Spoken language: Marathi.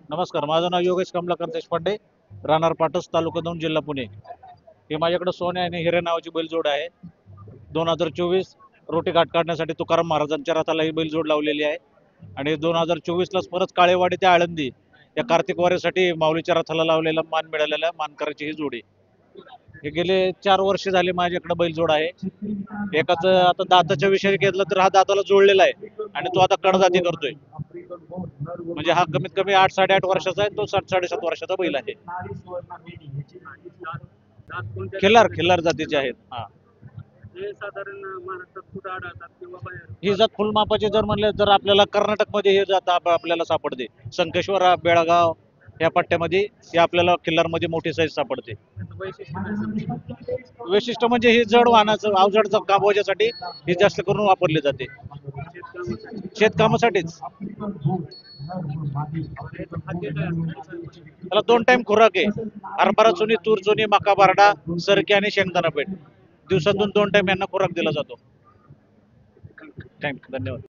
नमस्कार, माझं नाव योगेश कमलाकांत देशपांडे, राहणार पाटस, तालुका दौंड, जिल्हा पुणे. हे माझ्याकडे सोने आणि हिरे नावाची बैलजोड आहे. 2024 रोटी घाट काढण्यासाठी तुकाराम महाराजांच्या रथाला ही बैलजोड लावलेली आहे. आणि 2024लाच परत काळेवाडी ते आळंदी या कार्तिक वारीसाठी माऊलीच्या रथाला लावलेला मान मिळालेला मानकराची ही जोडी. हे गेले 4 वर्ष झाले माझ्याकडे बैलजोड आहे. एकाच आता दाताच्या विषयी घेतलं तर हा दाताला जोडलेला आहे आणि तो आता कडदाती करतोय. म्हणजे हा कमीत कमी 8-8.5 वर्षाचा आहे, तो 7-7.5 वर्षाचा बैल आहे. खिल्लार जातीचे आहेत. हा, हे साधारण महाराष्ट्रात कुठं आढळतात किंवा बाहेर? ही जात फुलमापाची जर म्हणले तर आपल्याला कर्नाटकमध्ये हे जात आपल्याला सापडते. संकेश्वर, बेळगाव या पट्ट्यामध्ये ही आपल्याला खिल्लारमध्ये मोठी साईज सापडते. त्याचं वैशिष्ट्य काय सांगता? वैशिष्ट्य म्हणजे ही जड वाहनाचं अवजड कामवाजासाठी ही जास्त करून वापरली जाते. शेतकामासाठी शेतकामासाठीच. याचं खाद्य काय असतं? त्याला 2 टाइम खुराक आहे. हरभरा चुनी, तूर चुनी, मका बारडा, सरकी आणि शेंगदाणा पेंड. दिवसातून 2 टाइम यांना खुराक दिला जातो. थँक्यू, धन्यवाद.